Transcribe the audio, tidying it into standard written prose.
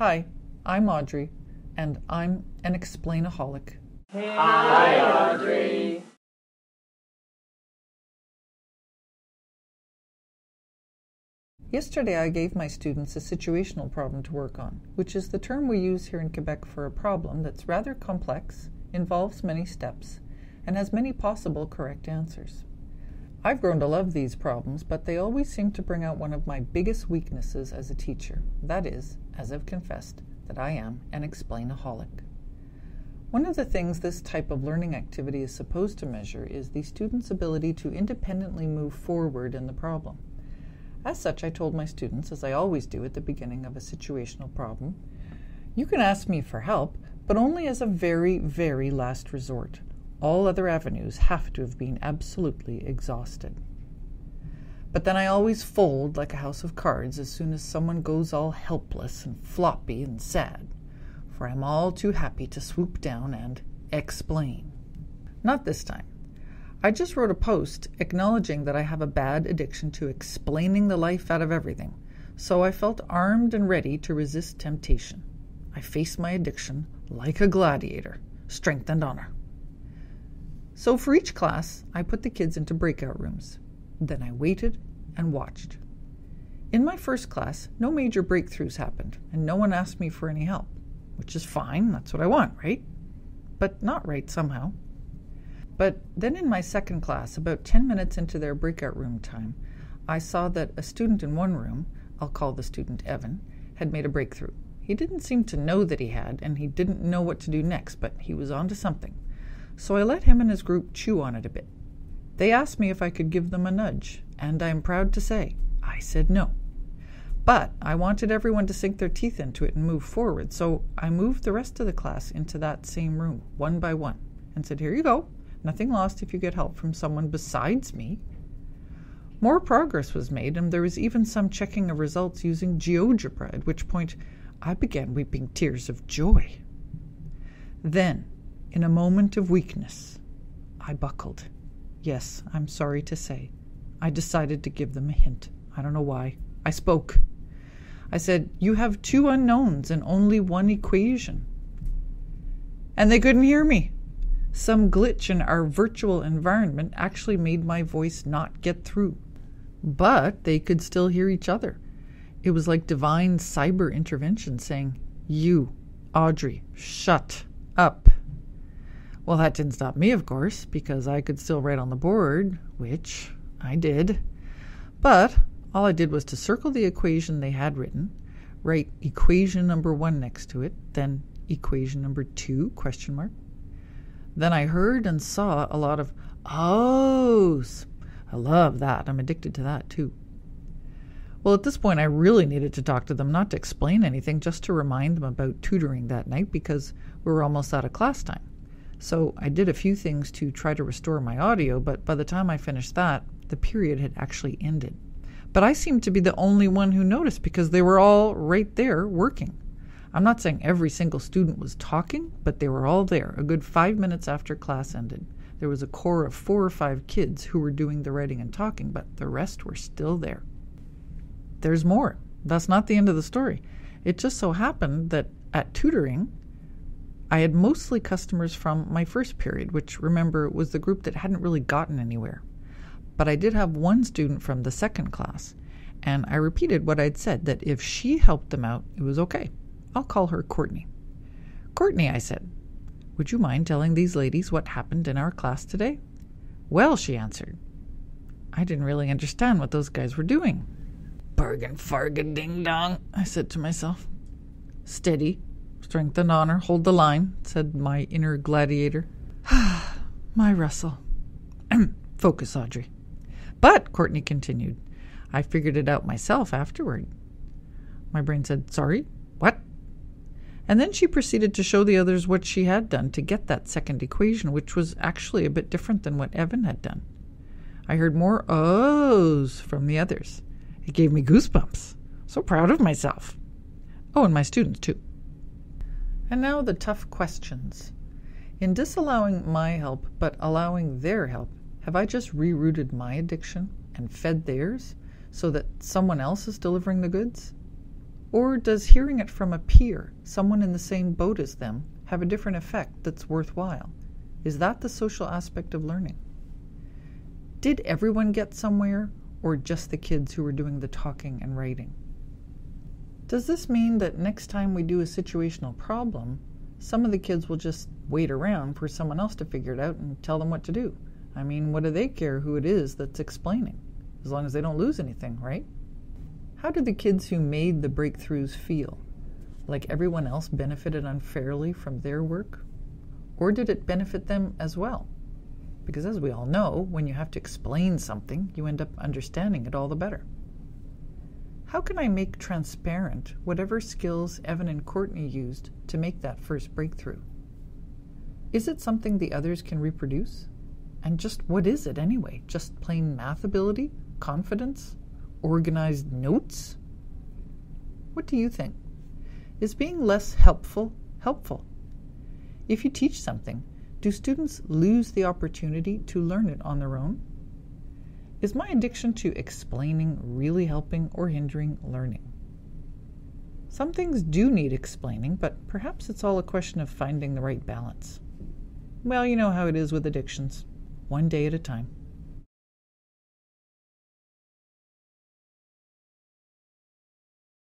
Hi, I'm Audrey, and I'm an explainaholic. Hi, Audrey. Yesterday I gave my students a situational problem to work on, which is the term we use here in Quebec for a problem that's rather complex, involves many steps, and has many possible correct answers. I've grown to love these problems, but they always seem to bring out one of my biggest weaknesses as a teacher. That is, as I've confessed, that I am an explainaholic. One of the things this type of learning activity is supposed to measure is the student's ability to independently move forward in the problem. As such, I told my students, as I always do at the beginning of a situational problem, you can ask me for help, but only as a very, very last resort. All other avenues have to have been absolutely exhausted. But then I always fold like a house of cards as soon as someone goes all helpless and floppy and sad, for I'm all too happy to swoop down and explain. Not this time. I just wrote a post acknowledging that I have a bad addiction to explaining the life out of everything, so I felt armed and ready to resist temptation. I faced my addiction like a gladiator, strength and honor. So for each class, I put the kids into breakout rooms. Then I waited and watched. In my first class, no major breakthroughs happened, and no one asked me for any help, which is fine, that's what I want, right? But not right somehow. But then in my second class, about 10 minutes into their breakout room time, I saw that a student in one room, I'll call the student Evan, had made a breakthrough. He didn't seem to know that he had, and he didn't know what to do next, but he was on to something. So I let him and his group chew on it a bit. They asked me if I could give them a nudge, and I'm proud to say I said no. But I wanted everyone to sink their teeth into it and move forward, so I moved the rest of the class into that same room, one by one, and said, here you go. Nothing lost if you get help from someone besides me. More progress was made, and there was even some checking of results using GeoGebra, at which point I began weeping tears of joy. Then, in a moment of weakness, I buckled. Yes, I'm sorry to say. I decided to give them a hint. I don't know why. I spoke. I said, you have 2 unknowns and only 1 equation. And they couldn't hear me. Some glitch in our virtual environment actually made my voice not get through. But they could still hear each other. It was like divine cyber intervention saying, you, Audrey, shut up. Well, that didn't stop me, of course, because I could still write on the board, which I did. But all I did was to circle the equation they had written, write equation number 1 next to it, then equation number 2, question mark. Then I heard and saw a lot of ohs. I love that. I'm addicted to that too. Well, at this point, I really needed to talk to them, not to explain anything, just to remind them about tutoring that night because we were almost out of class time. So I did a few things to try to restore my audio, but by the time I finished that, the period had actually ended. But I seemed to be the only one who noticed because they were all right there working. I'm not saying every single student was talking, but they were all there. A good 5 minutes after class ended, there was a core of 4 or 5 kids who were doing the writing and talking, but the rest were still there. There's more. That's not the end of the story. It just so happened that at tutoring, I had mostly customers from my first period, which, remember, was the group that hadn't really gotten anywhere. But I did have one student from the second class, and I repeated what I'd said, that if she helped them out, it was okay. I'll call her Courtney. Courtney, I said, would you mind telling these ladies what happened in our class today? Well, she answered. I didn't really understand what those guys were doing. Bargain, fargain, ding dong, I said to myself. Steady, strength and honor, hold the line, said my inner gladiator. My Russell. Focus, Audrey. But, Courtney continued, I figured it out myself afterward. My brain said, sorry, what? And then she proceeded to show the others what she had done to get that second equation, which was actually a bit different than what Evan had done. I heard more ohs from the others. It gave me goosebumps. So proud of myself. Oh, and my students too. And now the tough questions. In disallowing my help, but allowing their help, have I just rerouted my addiction and fed theirs so that someone else is delivering the goods? Or does hearing it from a peer, someone in the same boat as them, have a different effect that's worthwhile? Is that the social aspect of learning? Did everyone get somewhere, or just the kids who were doing the talking and writing? Does this mean that next time we do a situational problem, some of the kids will just wait around for someone else to figure it out and tell them what to do? I mean, what do they care who it is that's explaining, as long as they don't lose anything, right? How do the kids who made the breakthroughs feel? Like everyone else benefited unfairly from their work? Or did it benefit them as well? Because as we all know, when you have to explain something, you end up understanding it all the better. How can I make transparent whatever skills Evan and Courtney used to make that first breakthrough? Is it something the others can reproduce? And just what is it anyway? Just plain math ability? Confidence? Organized notes? What do you think? Is being less helpful helpful? If you teach something, do students lose the opportunity to learn it on their own? Is my addiction to explaining really helping or hindering learning? Some things do need explaining, but perhaps it's all a question of finding the right balance. Well, you know how it is with addictions. One day at a time.